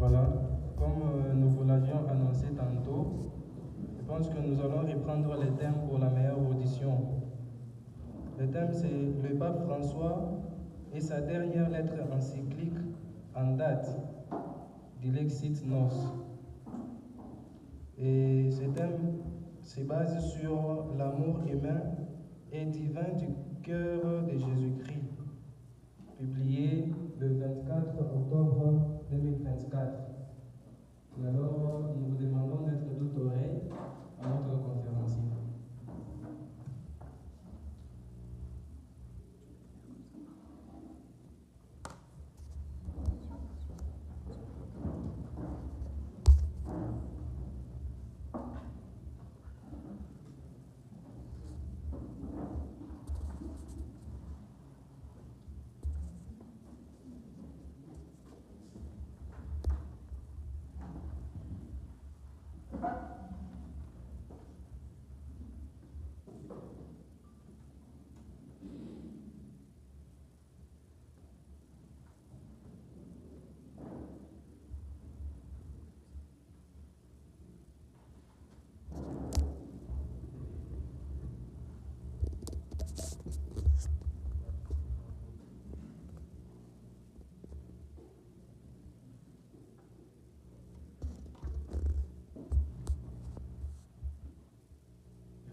Voilà, comme nous vous l'avions annoncé tantôt, je pense que nous allons reprendre les thèmes pour la meilleure audition. Le thème c'est le pape François et sa dernière lettre encyclique en date, Dilexit Nos. Et ce thème se base sur l'amour humain et divin du cœur de Jésus-Christ, publié le 24 octobre 2024. Et alors, nous vous demandons d'être toute oreille à notre conférencier.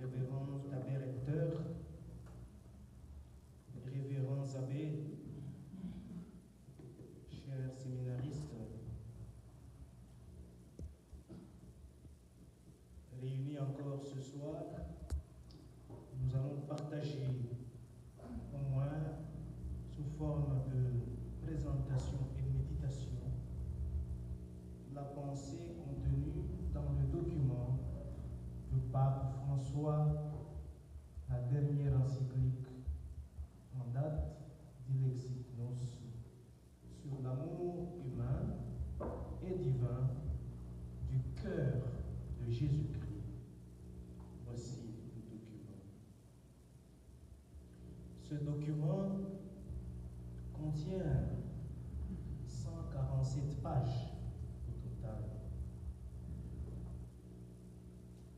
Révérend abbé recteur, révérends abbés, chers séminaristes, réunis encore ce soir, nous allons partager au moins sous forme de présentation et méditation la pensée contenue dans le document du pape François, la dernière encyclique en date d'Ilexit Nos sur l'amour humain et divin du cœur de Jésus-Christ. Voici le document. Ce document contient 147 pages au total.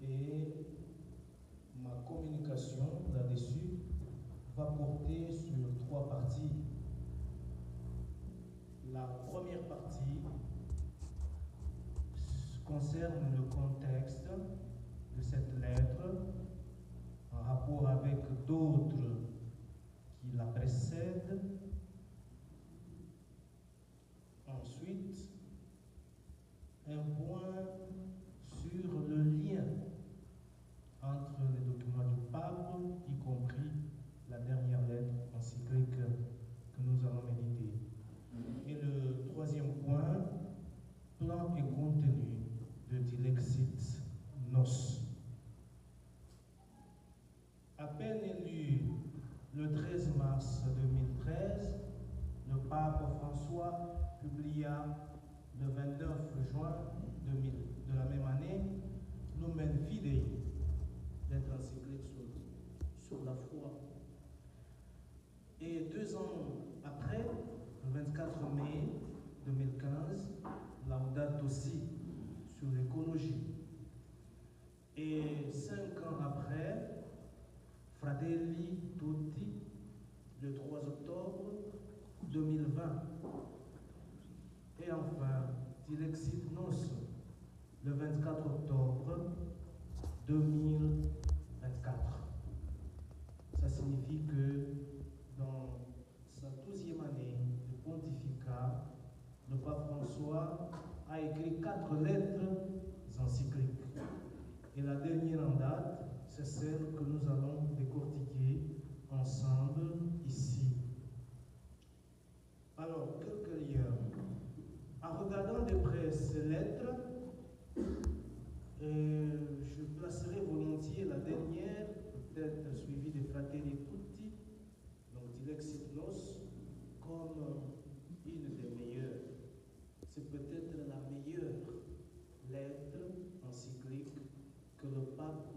Et ma communication là-dessus va porter sur 3 parties. La première partie concerne le contexte de cette lettre en rapport avec d'autres qui la précèdent. Ensuite, un point sur le lien entre les documents du pape, y compris la dernière lettre encyclique que nous allons méditer. Et le troisième point, plan et contenu de Dilexit Nos. À peine élu le 13 mars 2013, le pape François publia le 29 juin 2000 de la même année Lumen Fidei, lettre encyclique sur la foi. Et 2 ans après, le 24 mai 2015, Laudato Si sur l'écologie. Et 5 ans après, Fratelli Tutti, le 3 octobre 2020. Et enfin, Dilexit Nos, le 24 octobre 2024. Ça signifie que dans sa 12e année de pontificat, le pape François a écrit 4 lettres encycliques. Et la dernière en date, c'est celle que nous allons décortiquer ensemble ici. Alors, quelques liens. En regardant de près ces lettres, je placerai volontiers la dernière, peut-être suivie de Fratelli Tutti, donc Dilexit Nos, comme une des meilleures. C'est peut-être la meilleure lettre encyclique que le pape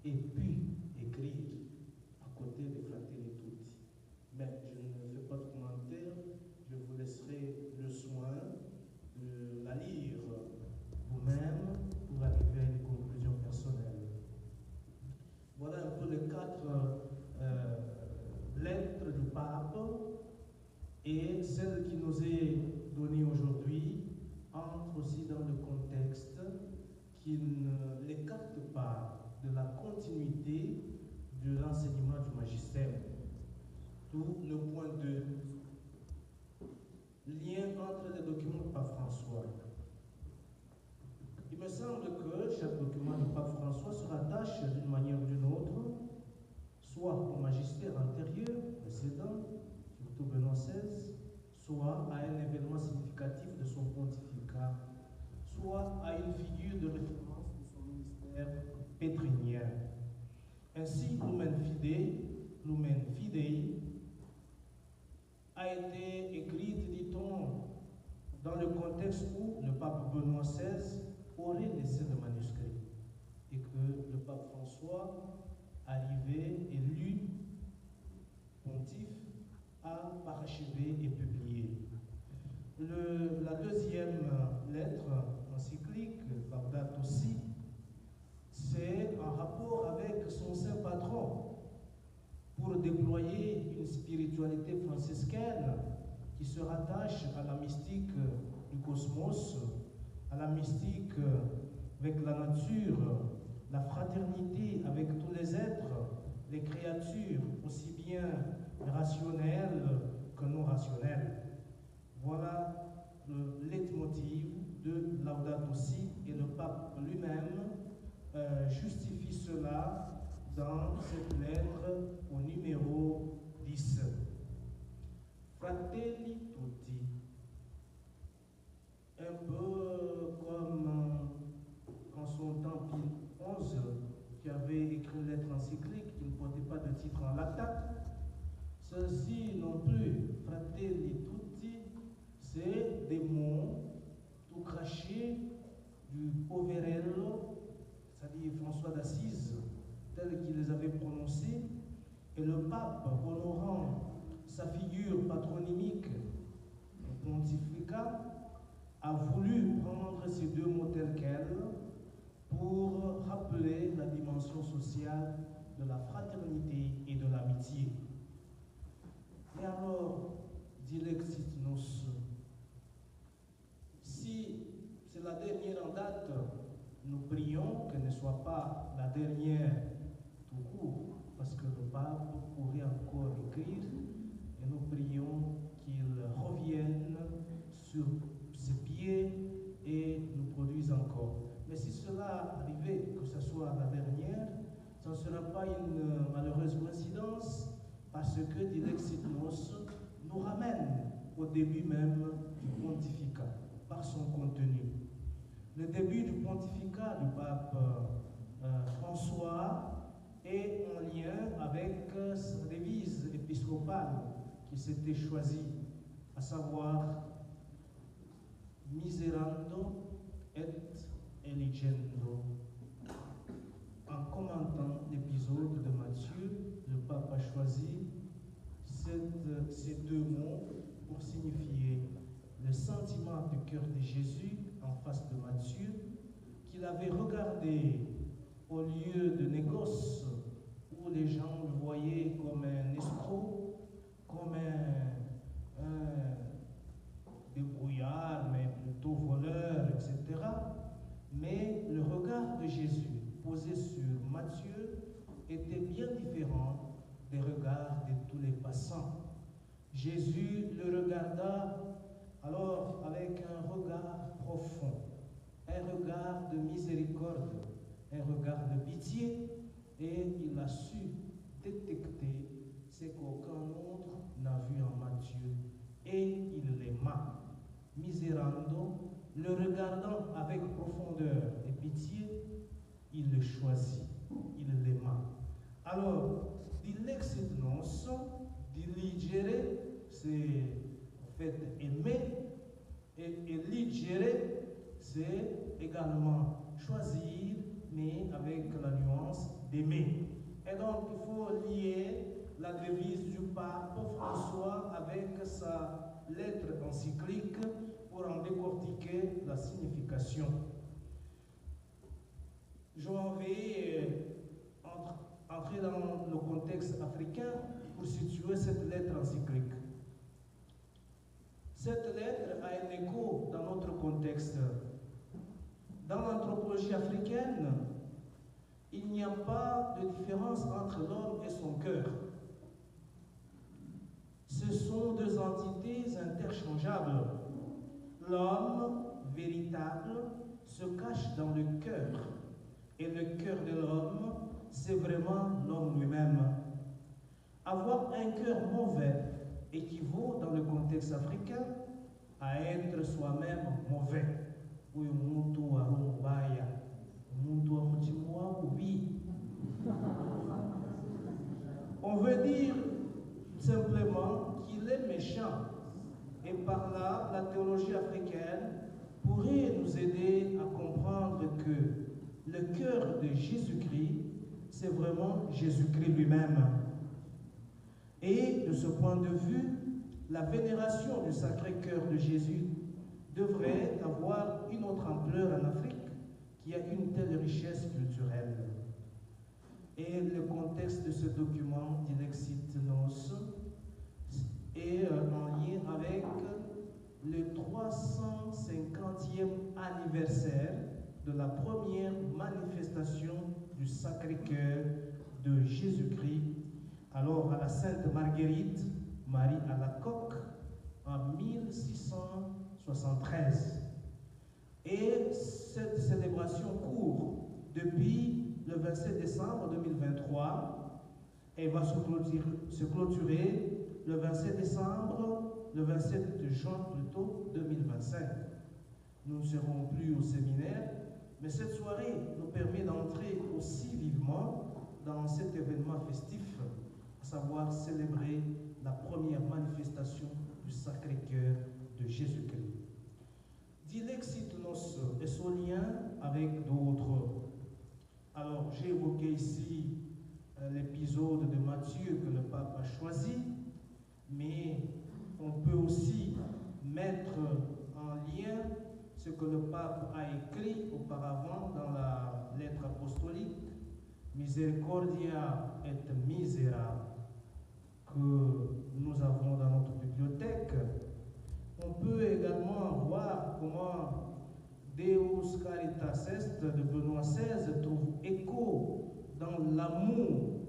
ait pu écrire à côté de Fratelli Tutti. Mais je ne fais pas de commentaire, je vous laisserai nous est donné aujourd'hui entre aussi dans le contexte qui ne l'écarte pas de la continuité de l'enseignement du magistère. Tout le point 2, lien entre les documents de Pape François. Il me semble que chaque document de Pape François se rattache d'une manière ou d'une autre, soit au magistère antérieur, précédent, surtout Benoît XVI, soit à un événement significatif de son pontificat, soit à une figure de référence de son ministère pétrinien. Ainsi, Lumen Fidei a été écrite, dit-on, dans le contexte où le pape Benoît XVI aurait laissé le manuscrit et que le pape François, arrivé et lu, pontife, a parachevé et publié. La deuxième lettre encyclique, Laudato Si, c'est en rapport avec son saint patron pour déployer une spiritualité franciscaine qui se rattache à la mystique du cosmos, à la mystique avec la nature, la fraternité avec tous les êtres, les créatures, aussi bien rationnelles que non rationnelles. Voilà le leitmotiv de Laudato Si, et le pape lui-même justifie cela dans cette lettre au numéro 10. Fratelli tutti, un peu comme en son temps Pie XI, qui avait écrit une lettre encyclique qui ne portait pas de titre en latin. Ceci non plus, Fratelli tutti, c'est des mots tout crachés du Poverello, c'est-à-dire François d'Assise, tel qu'il les avait prononcés, et le pape, honorant sa figure patronymique pontificale, a voulu prendre ces deux mots tels quels pour rappeler la dimension sociale de la fraternité et de l'amitié. Et alors, dilexit nos, si c'est la dernière en date, nous prions qu'elle ne soit pas la dernière tout court, parce que le pape pourrait encore écrire, et nous prions qu'il revienne sur ses pieds et nous produise encore. Mais si cela arrivait, que ce soit la dernière, ce ne sera pas une malheureuse coïncidence, parce que Dilexit Nos nous ramène au début même du pontificat, par son contenu. Le début du pontificat du pape François est en lien avec sa devise épiscopale qui s'était choisie, à savoir Miserando et Eligendo. En commentant l'épisode de Matthieu, le pape a choisi ces deux mots pour signifier le sentiment du cœur de Jésus en face de Matthieu, qu'il avait regardé au lieu de négoce où les gens le voyaient comme un escroc, comme un débrouillard, mais plutôt voleur, etc. Mais le regard de Jésus posé sur Matthieu était bien différent des regards de tous les passants. Jésus le regarda alors avec un regard profond, un regard de miséricorde, un regard de pitié, et il a su détecter ce qu'aucun autre n'a vu en Matthieu, et il l'aima. Miserando, le regardant avec profondeur et pitié, il le choisit, il l'aima. Alors, dilexit nos, diligere, c'est en fait aimer, et eligere, c'est également choisir, mais avec la nuance d'aimer. Et donc, il faut lier la devise du pape François avec sa lettre encyclique pour en décortiquer la signification. Je vais entrer dans le contexte africain pour situer cette lettre encyclique. Cette lettre a un écho dans notre contexte. Dans l'anthropologie africaine, il n'y a pas de différence entre l'homme et son cœur. Ce sont deux entités interchangeables. L'homme véritable se cache dans le cœur, et le cœur de l'homme, c'est vraiment l'homme lui-même. Avoir un cœur mauvais équivaut dans le contexte africain à être soi-même mauvais. On veut dire simplement qu'il est méchant. Et par là, la théologie africaine pourrait nous aider à comprendre que le cœur de Jésus-Christ, c'est vraiment Jésus-Christ lui-même. Et de ce point de vue, la vénération du Sacré-Cœur de Jésus devrait avoir une autre ampleur en Afrique qui a une telle richesse culturelle. Et le contexte de ce document d'Ilexit Nos est en lien avec le 350e anniversaire de la première manifestation du Sacré-Cœur de Jésus-Christ, alors à la Sainte Marguerite, Marie Alacoque, en 1673. Et cette célébration court depuis le 27 décembre 2023 et va se clôturer le 27 décembre, le 27 juin plutôt 2025. Nous ne serons plus au séminaire, mais cette soirée nous permet d'entrer aussi vivement dans cet événement festif, à savoir célébrer la première manifestation du Sacré-Cœur de Jésus-Christ. Dilexit Nos et son lien avec d'autres. Alors, j'ai évoqué ici l'épisode de Matthieu que le pape a choisi, mais on peut aussi mettre en lien ce que le pape a écrit auparavant dans la lettre apostolique, Misericordia et Misera, que nous avons dans notre bibliothèque. On peut également voir comment Deus Caritas Est de Benoît XVI trouve écho dans l'amour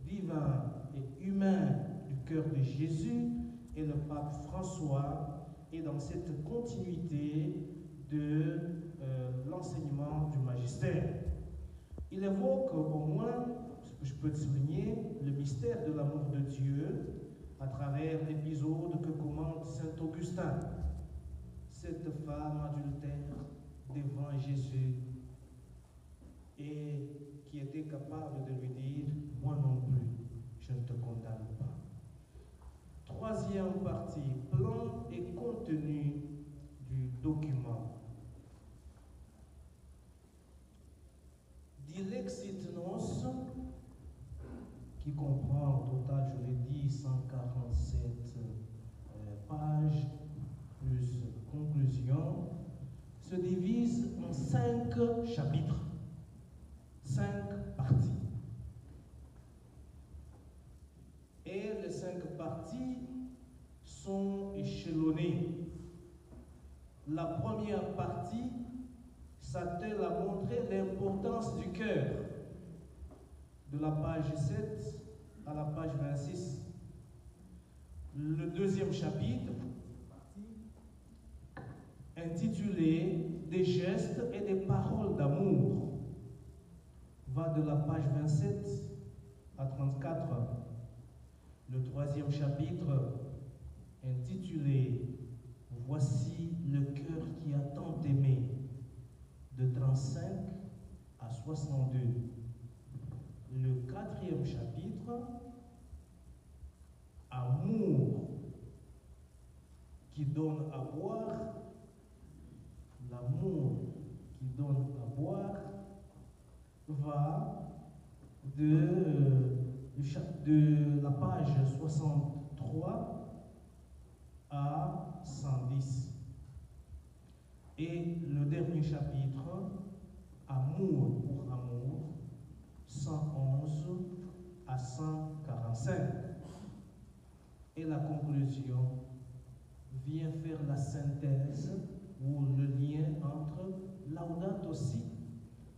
divin et humain du cœur de Jésus, et le pape François est dans cette continuité de l'enseignement du magistère. Il évoque au moins, ce que je peux souligner, le mystère de l'amour de Dieu à travers l'épisode que commente saint Augustin. Cette femme adultère devant Jésus et qui était capable de lui dire « Moi non plus, je ne te condamne pas ». Troisième partie, plan et contenu du document. Dilexit Nos, qui comprend au total, je l'ai dit, 147 pages, plus conclusion, se divise en 5 chapitres, 5 parties. Et les 5 parties sont échelonnées. La première partie s'attelle à montrer l'importance du cœur, de la page 7 à la page 26. Le deuxième chapitre, intitulé « Des gestes et des paroles d'amour », va de la page 27 à 34. Le troisième chapitre, intitulé « Voici le cœur qui a tant aimé », de 35 à 62. Le quatrième chapitre, « Amour qui donne à boire », l'amour qui donne à boire, va de la page 63 à 110. Et le dernier chapitre, Amour pour amour, 111 à 145. Et la conclusion, vient faire la synthèse ou le lien entre Laudato Si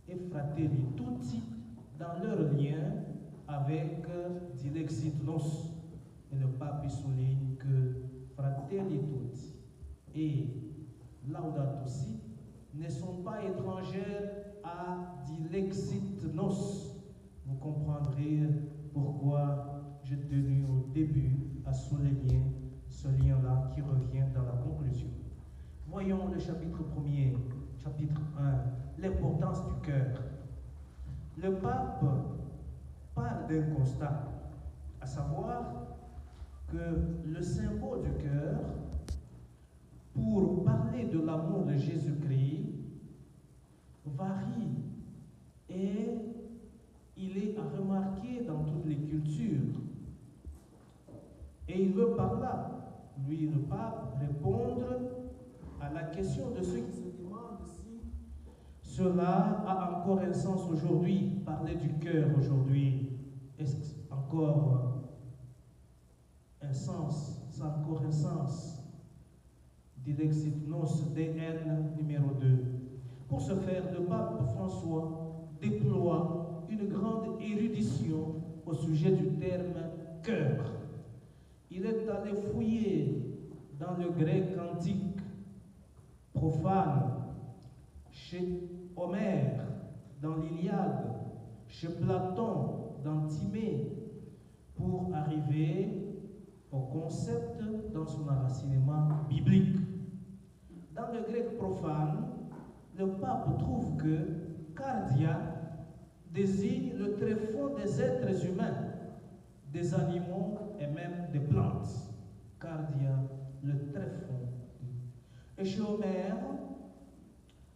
et Fratelli Tutti dans leur lien avec Dilexit Nos. Et le pape souligne que Fratelli Tutti et Laudato Si ne sont pas étrangères à Dilexit Nos. Vous comprendrez pourquoi j'ai tenu au début à souligner ce lien-là qui revient dans la conclusion. Voyons le chapitre 1er, chapitre 1, l'importance du cœur. Le pape parle d'un constat, à savoir que le symbole du cœur, pour parler de l'amour de Jésus-Christ, varie et il est à remarquer dans toutes les cultures. Et il veut par là, lui le pape, répondre à la question de ceux qui se demandent si cela a encore un sens aujourd'hui. Parler du cœur aujourd'hui, est-ce encore un sens? Ça a encore un sens. Dilexit Nos, DN numéro 2. Pour ce faire, le pape François déploie une grande érudition au sujet du terme cœur. Il est allé fouiller dans le grec antique, profane, chez Homère, dans l'Iliade, chez Platon, dans Timée, pour arriver au concept dans son enracinement biblique. Dans le grec profane, le pape trouve que cardia désigne le tréfonds des êtres humains, des animaux et même des plantes. Cardia, le tréfonds. Et chez Homère,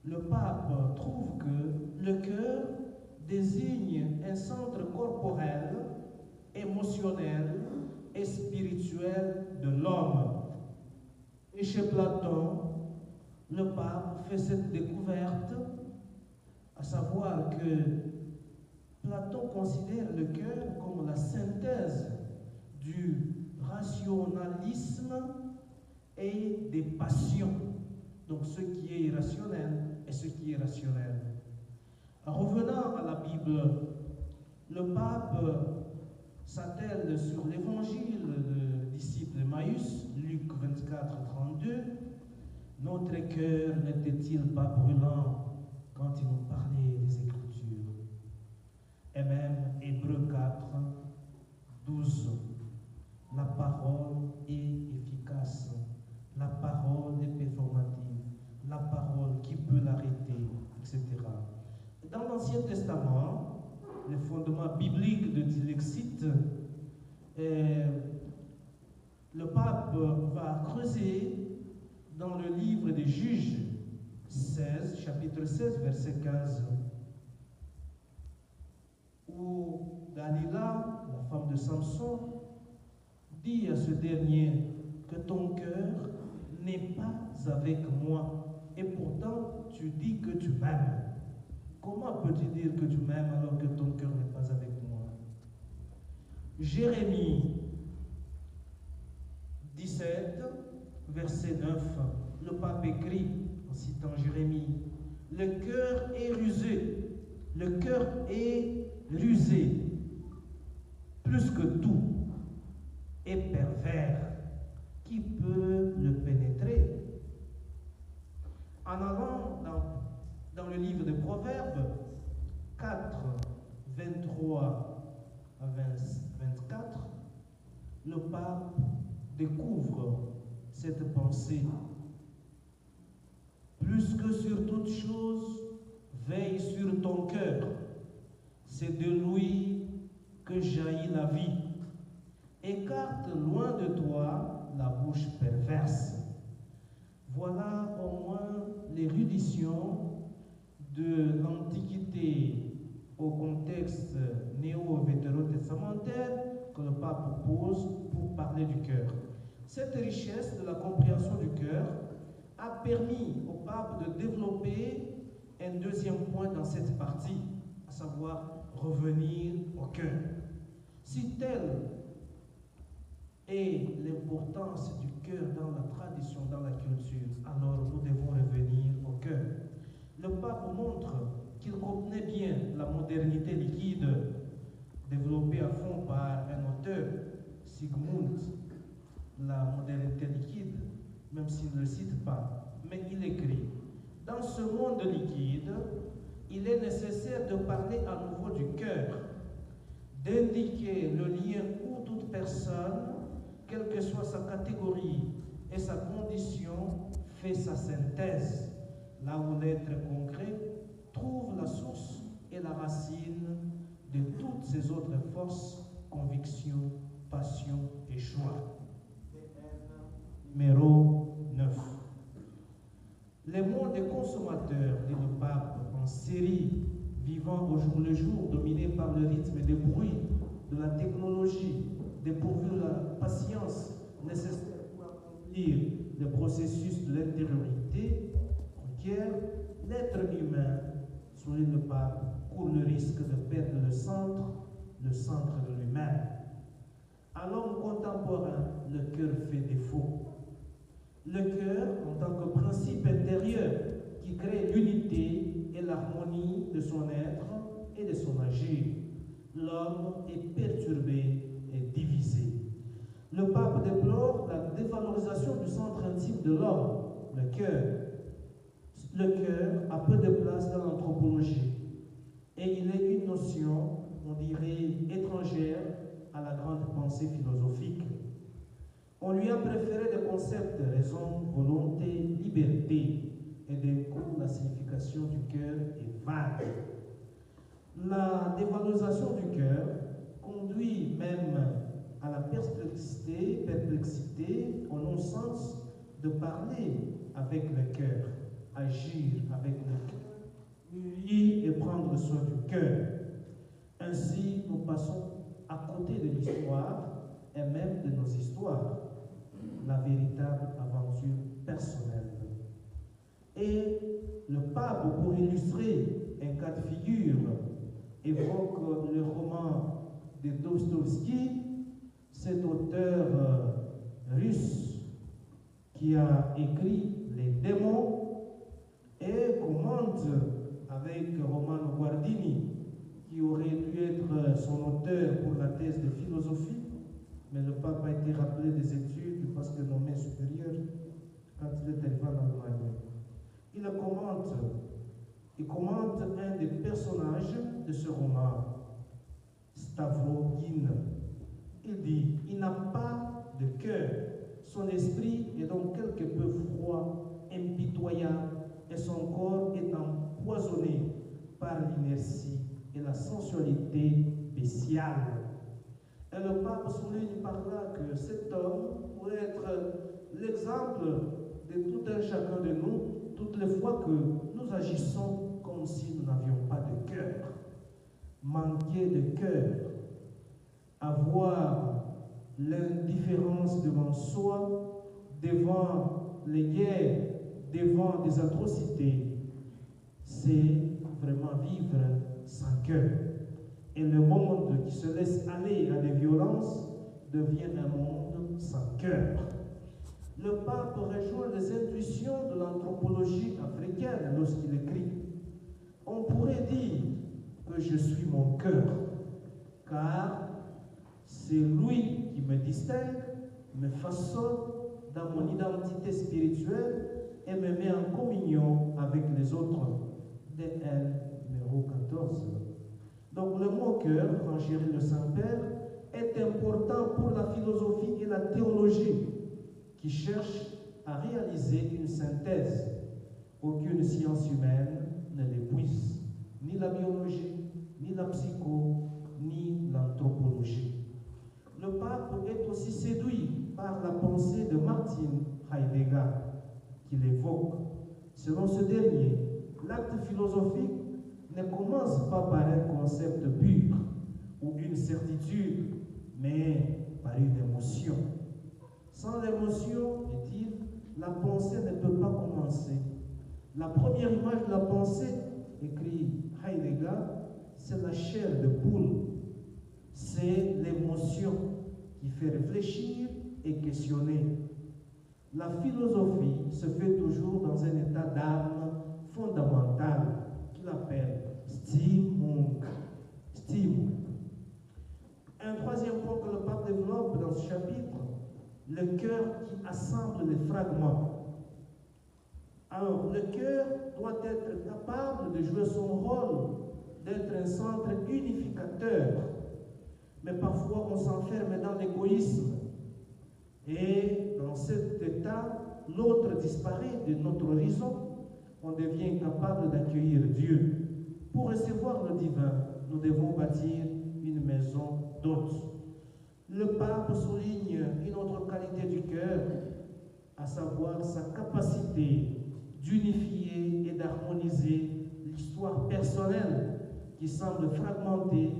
le pape trouve que le cœur désigne un centre corporel, émotionnel et spirituel de l'homme. Et chez Platon, le pape fait cette découverte, à savoir que Platon considère le cœur comme la synthèse du rationalisme et des passions. Donc ce qui est irrationnel et ce qui est rationnel. En revenant à la Bible, le pape s'attelle sur l'évangile du disciple Emmaüs, Luc 24, 32. Notre cœur n'était-il pas brûlant quand il nous parlait des Écritures? Et même Hébreux 4, 12. La parole est efficace, la parole est performative, la parole qui peut l'arrêter, etc. Dans l'Ancien Testament, les fondements bibliques de Dilexit, le pape va creuser dans le livre des Juges 16, chapitre 16, verset 15, où Dalila, la femme de Samson, dit à ce dernier que ton cœur n'est pas avec moi et pourtant tu dis que tu m'aimes. Comment peux-tu dire que tu m'aimes alors que ton cœur n'est pas avec moi? Jérémie 17, verset 9, le pape écrit en citant Jérémie, le cœur est rusé, le cœur est rusé, plus que tout, et pervers. Qui peut le pénétrer? En allant dans le livre de Proverbes 4, 23 à 24, le pape découvre cette pensée. Plus que sur toute chose, veille sur ton cœur. C'est de lui que jaillit la vie. Écarte loin de toi la bouche perverse. Voilà au moins l'érudition de l'Antiquité au contexte néo-vétérotestamentaire que le pape pose pour parler du cœur. Cette richesse de la compréhension du cœur a permis au pape de développer un deuxième point dans cette partie, à savoir revenir au cœur. Si tel et l'importance du cœur dans la tradition, dans la culture, alors nous devons revenir au cœur. Le pape montre qu'il contenait bien la modernité liquide développée à fond par un auteur, Sigmund, la modernité liquide, même s'il ne le cite pas, mais il écrit: dans ce monde liquide, il est nécessaire de parler à nouveau du cœur, d'indiquer le lien où toute personne, quelle que soit sa catégorie et sa condition, fait sa synthèse, là où l'être concret trouve la source et la racine de toutes ses autres forces, convictions, passions et choix. Numéro 9. Les mondes des consommateurs, dit le pape, en série, vivant au jour le jour, dominés par le rythme des bruits, de la technologie, dépourvus de la patience nécessaire pour accomplir le processus de l'intériorité, requiert l'être humain, souligne le pape, court le risque de perdre le centre de lui-même. À l'homme contemporain, le cœur fait défaut. Le cœur, en tant que principe intérieur qui crée l'unité et l'harmonie de son être et de son agir, l'homme est perturbé et divisé. Le pape déplore la dévalorisation du centre intime de l'homme, le cœur. Le cœur a peu de place dans l'anthropologie et il est une notion, on dirait, étrangère à la grande pensée philosophique. On lui a préféré des concepts de raison, volonté, liberté, et du coup, la signification du cœur est vague. La dévalorisation du cœur conduit même à la perplexité au non-sens de parler avec le cœur, agir avec le cœur, mûrir et prendre soin du cœur. Ainsi, nous passons à côté de l'histoire et même de nos histoires, la véritable aventure personnelle. Et le pape, pour illustrer un cas de figure, évoque le roman de Dostoïevski, cet auteur russe qui a écrit Les démons, et commente avec Romano Guardini, qui aurait dû être son auteur pour la thèse de philosophie, mais le pape a été rappelé des études parce que nommé supérieur quand il est arrivé en Allemagne. Il commente un des personnages de ce roman, Stavrogin. Il dit: il n'a pas de cœur, son esprit est donc quelque peu froid, impitoyable, et son corps est empoisonné par l'inertie et la sensualité bestiale. Et le pape souligne par là que cet homme pourrait être l'exemple de tout un chacun de nous, toutes les fois que nous agissons comme si nous n'avions pas de cœur. Manquer de cœur, avoir l'indifférence devant soi, devant les guerres, devant des atrocités, c'est vraiment vivre sans cœur. Et le monde qui se laisse aller à des violences devient un monde sans cœur. Le pape rejoint les intuitions de l'anthropologie africaine lorsqu'il écrit: on pourrait dire que je suis mon cœur, car c'est lui qui me distingue, me façonne dans mon identité spirituelle et me met en communion avec les autres. DL numéro 14. Donc le mot cœur, Angérie le Saint-Père, est important pour la philosophie et la théologie qui cherchent à réaliser une synthèse. Aucune science humaine ne l'épuise, ni la biologie, ni la psycho, ni l'anthropologie. Le pape est aussi séduit par la pensée de Martin Heidegger qu'il évoque. Selon ce dernier, l'acte philosophique ne commence pas par un concept pur ou une certitude, mais par une émotion. Sans l'émotion, dit-il, la pensée ne peut pas commencer. La première image de la pensée, écrit Heidegger, c'est la chair de poule. C'est l'émotion qui fait réfléchir est questionné. La philosophie se fait toujours dans un état d'âme fondamental qu'il appelle Stimmung. Un troisième point que le pape développe dans ce chapitre, le cœur qui assemble les fragments. Alors, le cœur doit être capable de jouer son rôle, d'être un centre unificateur. Mais parfois, on s'enferme dans l'égoïsme. Et dans cet état, l'autre disparaît de notre horizon. On devient incapable d'accueillir Dieu. Pour recevoir le divin, nous devons bâtir une maison d'hôtes. Le pape souligne une autre qualité du cœur, à savoir sa capacité d'unifier et d'harmoniser l'histoire personnelle qui semble fragmentée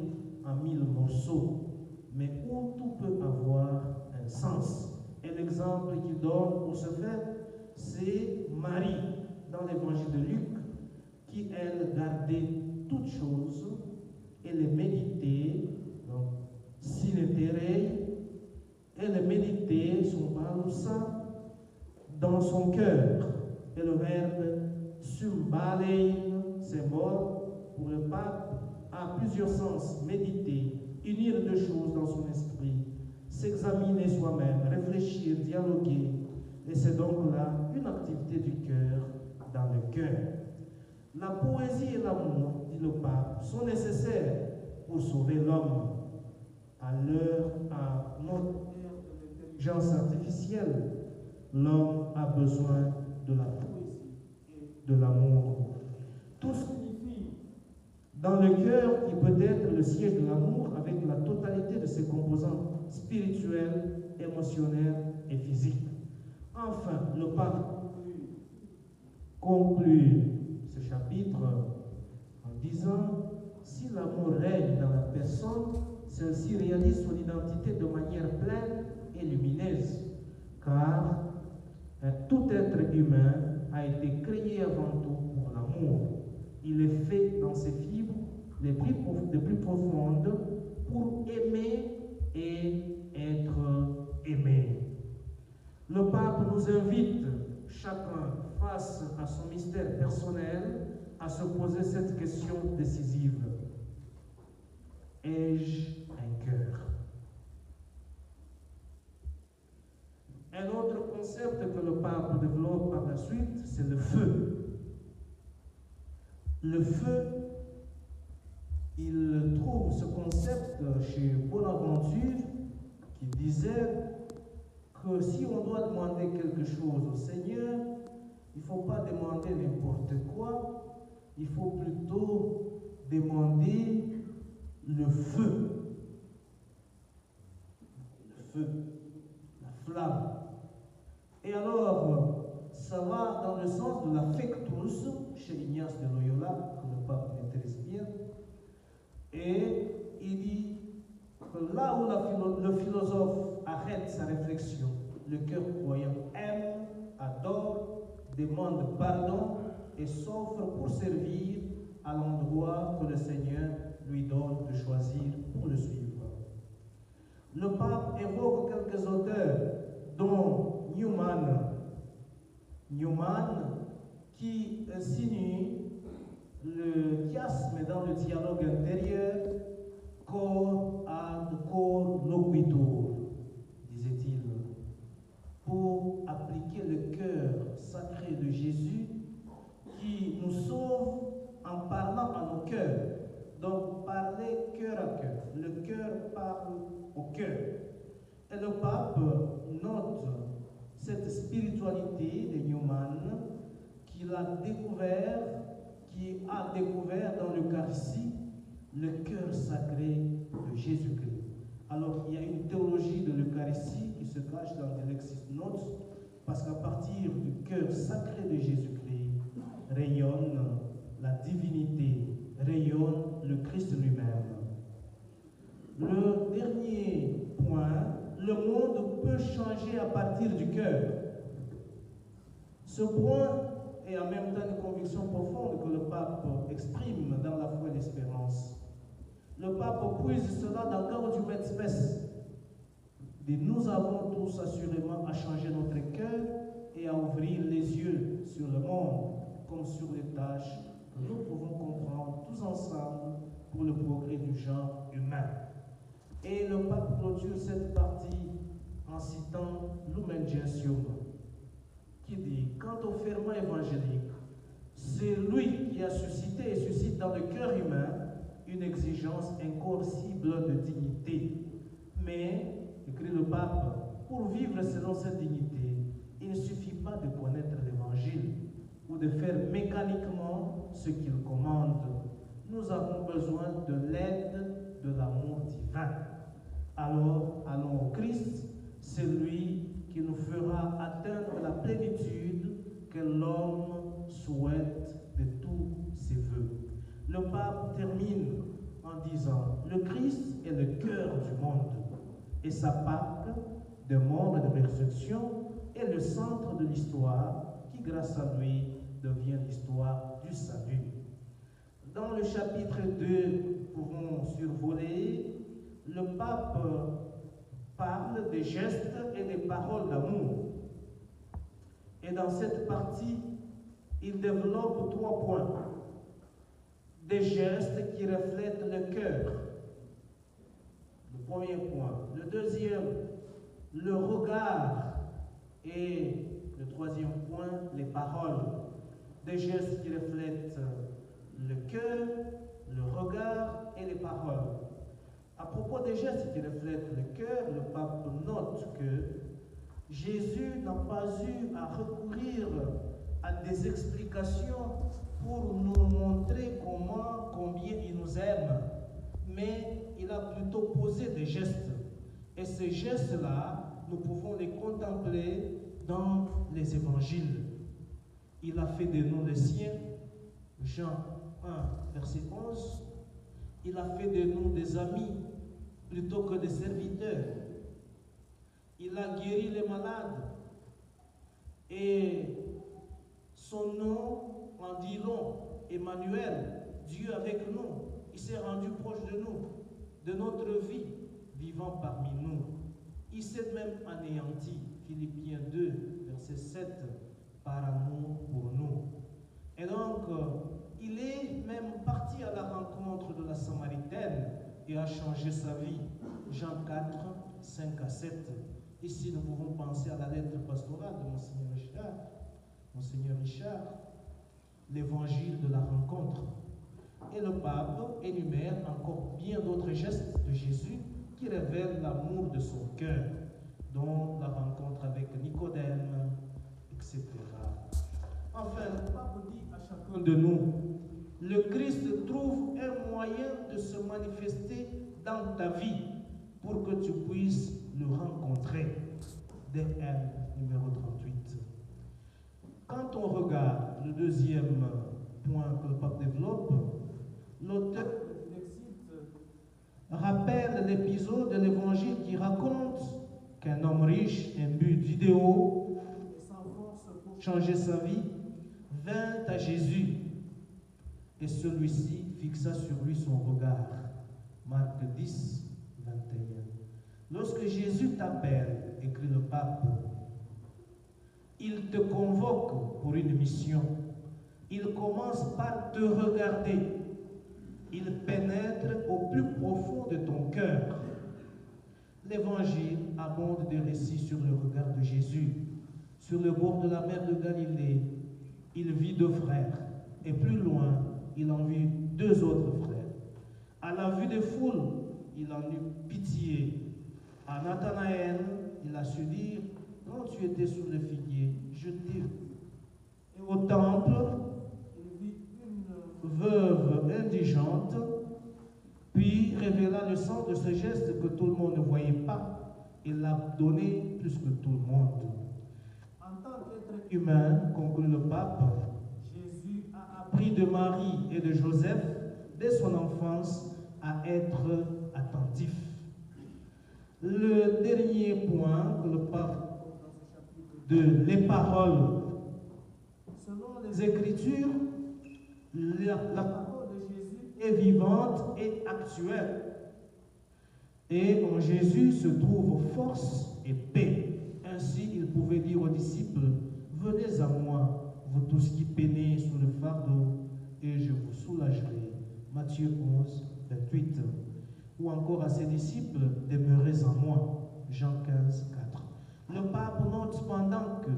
en 1000 morceaux, mais où tout peut avoir un sens. Et l'exemple qu'il donne pour ce faire, c'est Marie dans l'évangile de Luc, qui elle gardait toutes choses et les méditait, donc sineterei, et les méditait son palousa dans son cœur. Et le verbe sumbalein, c'est mort pour le pape, a plusieurs sens: méditer, unir deux choses dans son esprit, s'examiner soi-même, réfléchir, dialoguer. Et c'est donc là une activité du cœur dans le cœur. La poésie et l'amour, dit le pape, sont nécessaires pour sauver l'homme. À notre intelligence artificielle, l'homme a besoin de la poésie et de l'amour. Tout signifie dans le cœur qui peut être le siège de l'amour avec la totalité de ses composants spirituels, émotionnels et physiques. Enfin, le pape conclut ce chapitre en disant: si l'amour règne dans la personne, celle-ci réalise son identité de manière pleine et lumineuse, car tout être humain a été créé avant tout pour l'amour. Il est fait dans ses fibres les plus profondes pour aimer et être aimé. Le pape nous invite, chacun face à son mystère personnel, à se poser cette question décisive. Ai-je un cœur? Un autre concept que le pape développe par la suite, c'est le feu. Le feu, il trouve ce concept chez Bonaventure qui disait que si on doit demander quelque chose au Seigneur, il ne faut pas demander n'importe quoi, il faut plutôt demander le feu. Le feu, la flamme. Et alors, ça va dans le sens de l'affectus chez Ignace de Loyola, que le pape maîtrise bien. Et il dit que là où le philosophe arrête sa réflexion, le cœur croyant aime, adore, demande pardon et s'offre pour servir à l'endroit que le Seigneur lui donne de choisir pour le suivre. Le pape évoque quelques auteurs, dont Newman qui insinue le chiasme dans le dialogue intérieur, cor ad cor loquitur, disait-il, pour appliquer le cœur sacré de Jésus qui nous sauve en parlant à nos cœurs. Donc, parler cœur à cœur. Le cœur parle au cœur. Et le pape note cette spiritualité de Newman qui a découvert dans l'Eucharistie le cœur sacré de Jésus-Christ. Alors, il y a une théologie de l'Eucharistie qui se cache dans les Lexis Notes, parce qu'à partir du cœur sacré de Jésus-Christ rayonne la divinité, rayonne le Christ lui-même. Le dernier point, le monde peut changer à partir du cœur. Ce point est en même temps une conviction profonde que le pape exprime dans la foi et l'espérance. Le pape puise cela dans Gaudium et Spes. Nous avons tous à comme sur les tâches que nous pouvons comprendre tous ensemble pour le progrès du genre humain. Et le pape clôture cette partie en citant Lumen Gentium, qui dit: quant au ferment évangélique, c'est lui qui a suscité et suscite dans le cœur humain une exigence incoercible de dignité. Mais, écrit le pape, pour vivre selon cette dignité, il ne suffit pas de connaître l'évangile ou de faire mécaniquement ce qu'il commande. Nous avons besoin de l'aide de l'amour divin. Alors, allons au Christ, c'est lui qui nous fera atteindre la plénitude que l'homme souhaite de tous ses voeux. Le pape termine en disant: le Christ est le cœur du monde et sa Pâque de mort et de résurrection est le centre de l'histoire qui, grâce à lui, devient l'histoire du salut. Dans le chapitre 2, nous pouvons survoler, le pape parle des gestes et des paroles d'amour. Et dans cette partie, il développe 3 points. Des gestes qui reflètent le cœur. Le premier point. Le deuxième, le regard. Et le troisième point, les paroles. Des gestes qui reflètent le cœur, le regard et les paroles. À propos des gestes qui reflètent le cœur, le pape note que Jésus n'a pas eu à recourir à des explications pour nous montrer combien il nous aime, mais il a plutôt posé des gestes. Et ces gestes-là, nous pouvons les contempler dans les évangiles. Il a fait de nous les siens, Jean 1, verset 11. Il a fait de nous des amis plutôt que des serviteurs. Il a guéri les malades. Et son nom en dit long, Emmanuel, Dieu avec nous. Il s'est rendu proche de nous, de notre vie, vivant parmi nous. Il s'est même anéanti, Philippiens 2, verset 7, par amour pour nous. Et donc, il est même parti à la rencontre de la Samaritaine et a changé sa vie. Jean 4, 5 à 7. Ici, nous pouvons penser à la lettre pastorale de Monseigneur Richard, l'évangile de la rencontre. Et le pape énumère encore bien d'autres gestes de Jésus qui révèlent l'amour de son cœur, dont la rencontre avec Nicodème, etc. Enfin, le pape dit à chacun de nous: le Christ trouve un moyen de se manifester dans ta vie pour que tu puisses le rencontrer. DM numéro 38. Quand on regarde le deuxième point que le pape développe, l'auteur du Lexite rappelle l'épisode de l'évangile qui raconte qu'un homme riche, imbu d'idéaux et sans force pour changer sa vie, vint à Jésus et celui-ci fixa sur lui son regard. Marc 10, 21. Lorsque Jésus t'appelle, écrit le pape, il te convoque pour une mission. Il commence par te regarder. Il pénètre au plus profond de ton cœur. L'Évangile abonde de récits sur le regard de Jésus. Sur le bord de la mer de Galilée, il vit 2 frères. Et plus loin, il en vit 2 autres frères. À la vue des foules, il en eut pitié. À Nathanaël, il a su dire: quand tu étais sous le figuier, je t'ai vu. Et au temple, il vit une veuve indigente, puis révéla le sens de ce geste que tout le monde ne voyait pas. Il l'a donné plus que tout le monde. En tant qu'être humain, conclut le pape, Jésus a appris de Marie et de Joseph, dès son enfance, à être attentif. Le dernier point que le pape de les paroles. Selon les Écritures, la parole de Jésus est vivante et actuelle. Et en Jésus se trouve force et paix. Ainsi, il pouvait dire aux disciples: venez à moi, vous tous qui peinez sous le Matthieu 11, 28. Ou encore à ses disciples, demeurez en moi, Jean 15, 4. Le pape note cependant que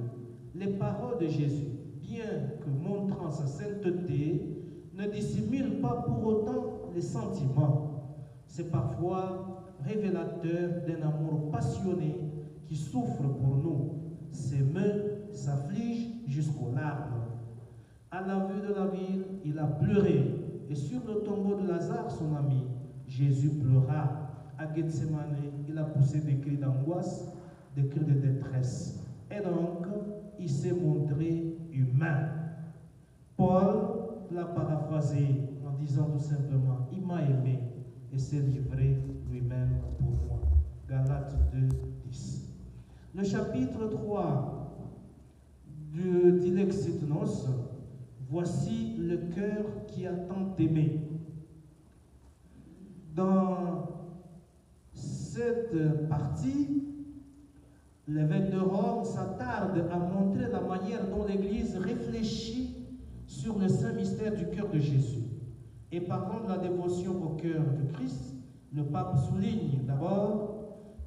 les paroles de Jésus, bien que montrant sa sainteté, ne dissimulent pas pour autant les sentiments. C'est parfois révélateur d'un amour passionné qui souffre pour nous, s'émeut, s'afflige jusqu'aux larmes. À la vue de la ville, il a pleuré, et sur le tombeau de Lazare, son ami, Jésus pleura. À Gethsemane, il a poussé des cris d'angoisse, des cris de détresse. Et donc, il s'est montré humain. Paul l'a paraphrasé en disant tout simplement, il m'a aimé et s'est livré lui-même pour moi. Galates 2, 10. Le chapitre 3 du Dilexites Nos, voici le cœur qui a tant aimé. Dans cette partie, l'évêque de Rome s'attarde à montrer la manière dont l'Église réfléchit sur le saint mystère du cœur de Jésus. Et parlant de la dévotion au cœur de Christ, le pape souligne d'abord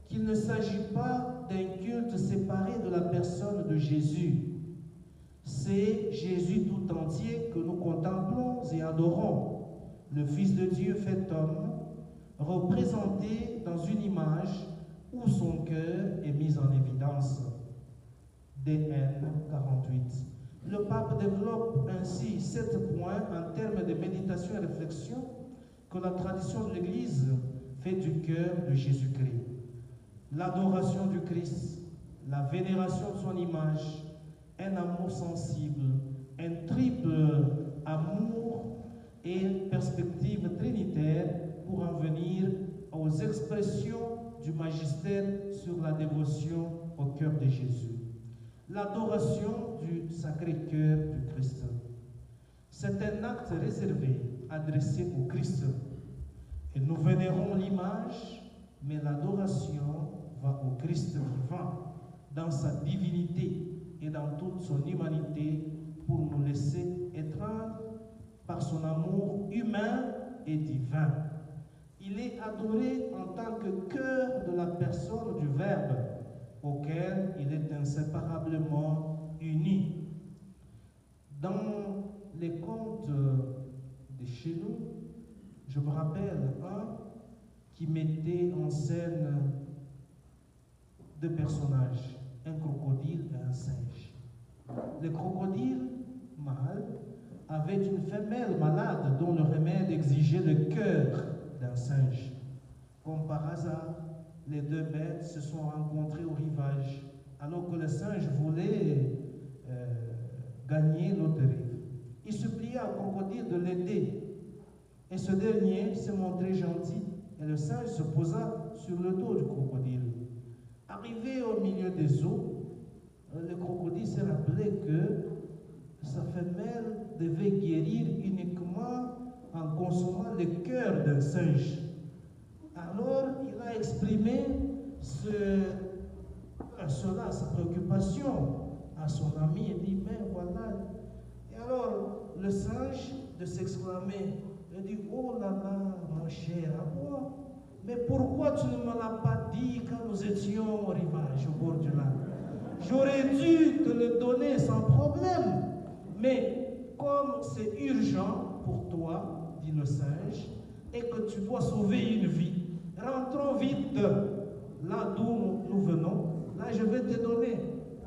qu'il ne s'agit pas d'un culte séparé de la personne de Jésus. C'est Jésus tout entier que nous contemplons et adorons, le Fils de Dieu fait homme, représenté dans une image où son cœur est mis en évidence. DN 48. Le pape développe ainsi 7 points en termes de méditation et réflexion que la tradition de l'Église fait du cœur de Jésus-Christ. L'adoration du Christ, la vénération de son image, un amour sensible, un triple amour et perspective trinitaire pour en venir aux expressions du magistère sur la dévotion au cœur de Jésus. L'adoration du Sacré-Cœur du Christ. C'est un acte réservé, adressé au Christ. Et nous vénérons l'image, mais l'adoration va au Christ vivant, dans sa divinité et dans toute son humanité, pour nous laisser étreindre par son amour humain et divin. Il est adoré en tant que cœur de la personne du Verbe, auquel il est inséparablement uni. Dans les contes de chez nous, je me rappelle un qui mettait en scène 2 personnages, un crocodile et un singe. Le crocodile mâle avait une femelle malade dont le remède exigeait le cœur d'un singe. Comme par hasard, les 2 bêtes se sont rencontrées au rivage, alors que le singe voulait gagner l'autre rive. Il supplia au crocodile de l'aider, et ce dernier s'est montré gentil, et le singe se posa sur le dos du crocodile. Arrivé au milieu des eaux, le crocodile s'est rappelé que sa femelle devait guérir uniquement en consommant le cœur d'un singe. Alors, il a exprimé cela, sa préoccupation à son ami et dit, mais voilà. Et alors, le singe de s'exclamer, il dit, oh là là, mon cher, à moi, mais pourquoi tu ne me l'as pas dit quand nous étions au rivage, au bord du lac? J'aurais dû te le donner sans problème. Mais comme c'est urgent pour toi, dit le singe, et que tu dois sauver une vie, rentrons vite là d'où nous venons. Là, je vais te donner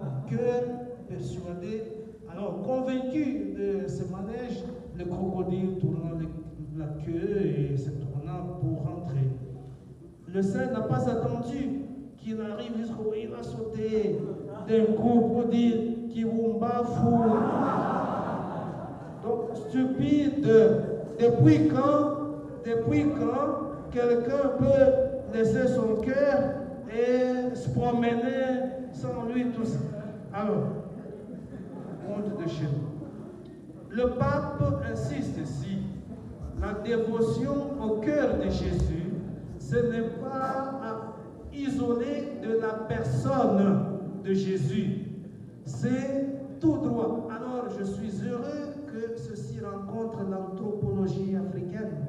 un cœur persuadé. Alors, convaincu de ce manège, le crocodile tournant la queue et se tournant pour rentrer. Le singe n'a pas attendu qu'il arrive jusqu'au bout. Il a sauté d'un crocodile qui vous bafoue. Donc, stupide. Depuis quand quelqu'un peut laisser son cœur et se promener sans lui tout ça? Alors, honte de chez nous. Le pape insiste ici. La dévotion au cœur de Jésus, ce n'est pas isolé de la personne de Jésus. C'est tout droit. Alors, je suis heureux que ceci rencontre l'anthropologie africaine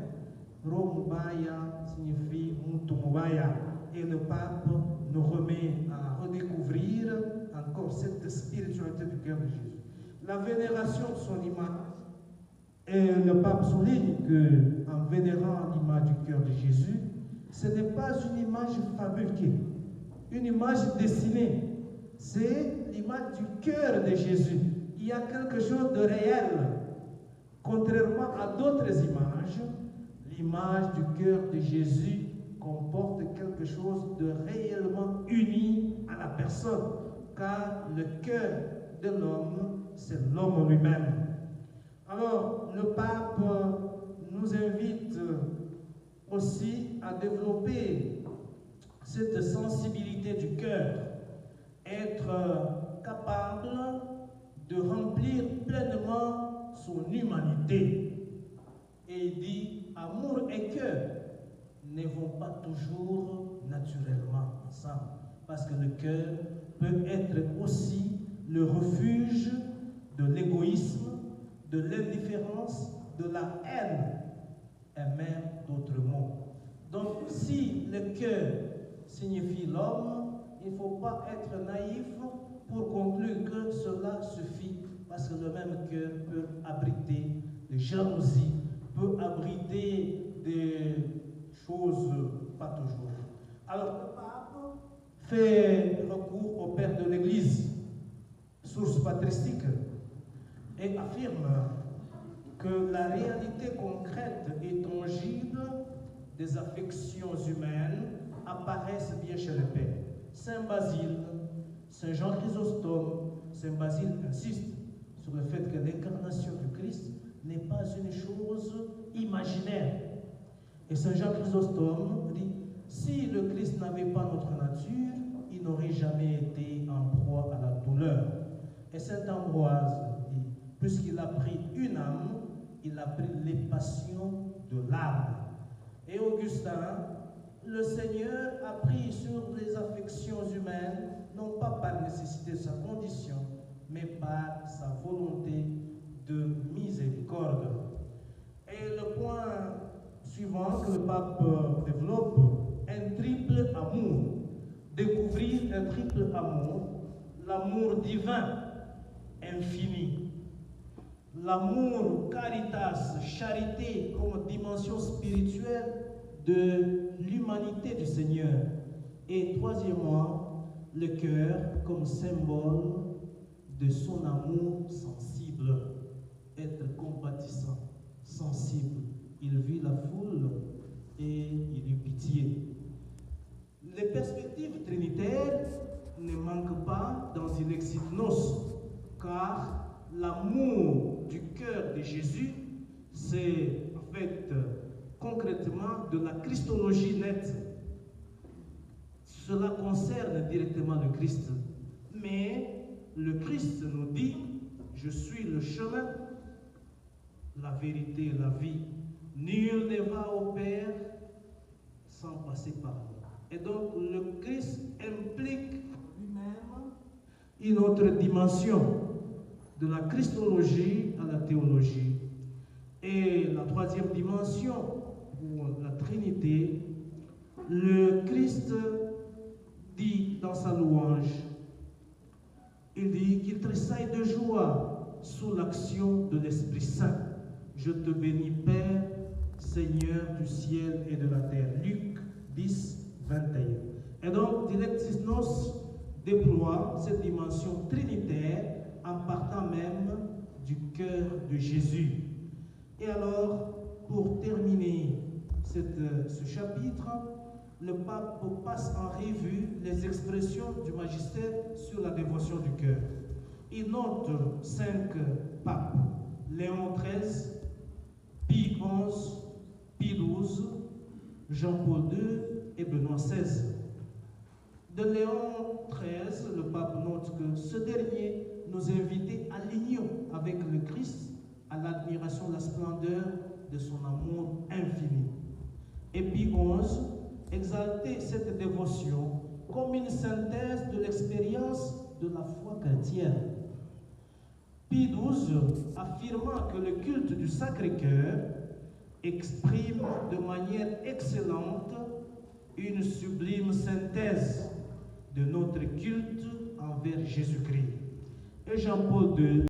Romubaya signifie Mutumubaya. Et le pape nous remet à redécouvrir encore cette spiritualité du cœur de Jésus. La vénération de son image, et le pape souligne qu'en vénérant l'image du cœur de Jésus, ce n'est pas une image fabriquée, une image dessinée. C'est l'image du cœur de Jésus. Il y a quelque chose de réel. Contrairement à d'autres images, l'image du cœur de Jésus comporte quelque chose de réellement uni à la personne, car le cœur de l'homme, c'est l'homme lui-même. Alors, le pape nous invite aussi à développer cette sensibilité du cœur, être capable de remplir pleinement son humanité. Et il dit, amour et cœur ne vont pas toujours naturellement ensemble, parce que le cœur peut être aussi le refuge de l'égoïsme, de l'indifférence, de la haine et même d'autres mots. Donc si le cœur signifie l'homme, il ne faut pas être naïf pour conclure que cela suffit, parce que le même cœur peut abriter des jalousies, peut abriter des choses pas toujours. Alors le pape fait recours au père de l'Église, source patristique, et affirme que la réalité concrète et tangible des affections humaines apparaissent bien chez le Père. Saint Basile, Saint Jean Chrysostome, Saint Basile insiste sur le fait que l'incarnation du Christ n'est pas une chose imaginaire. Et Saint Jean Chrysostome dit, si le Christ n'avait pas notre nature, il n'aurait jamais été en proie à la douleur. Et Saint Ambroise dit, puisqu'il a pris une âme, il a pris les passions de l'âme. Et Augustin, le Seigneur a pris sur les affections humaines, non pas par nécessité de sa condition, mais par sa volonté de miséricorde. Et le point suivant que le pape développe, un triple amour. Découvrir un triple amour, l'amour divin, infini, l'amour caritas, charité comme dimension spirituelle de l'humanité du Seigneur. Et troisièmement, le cœur comme symbole de son amour sensible, être compatissant, sensible. Il vit la foule et il eut pitié. Les perspectives trinitaires ne manquent pas dans Ilexit Nos, car l'amour du cœur de Jésus, c'est en fait concrètement de la christologie nette. Cela concerne directement le Christ. Mais le Christ nous dit, je suis le chemin, la vérité et la vie. Nul ne va au Père sans passer par moi. Et donc le Christ implique lui-même une autre dimension, de la christologie à la théologie. Et la troisième dimension, pour la Trinité, le Christ dit dans sa louange, il dit qu'il tressaille de joie sous l'action de l'Esprit Saint. Je te bénis, Père, Seigneur du ciel et de la terre. Luc 10, 21. Et donc, Dilectis Nos déploie cette dimension trinitaire en partant même du cœur de Jésus. Et alors, pour terminer ce chapitre, le pape passe en revue les expressions du magistère sur la dévotion du cœur. Il note 5 papes, Léon XIII, Pie XI, Pie XII, Jean-Paul II et Benoît XVI. De Léon XIII, le pape note que ce dernier nous invitait à l'union avec le Christ, à l'admiration de la splendeur de son amour infini. Et Pie XI exaltait cette dévotion comme une synthèse de l'expérience de la foi chrétienne. Pie XII affirmant que le culte du Sacré-Cœur exprime de manière excellente une sublime synthèse de notre culte envers Jésus-Christ. Et Jean-Paul II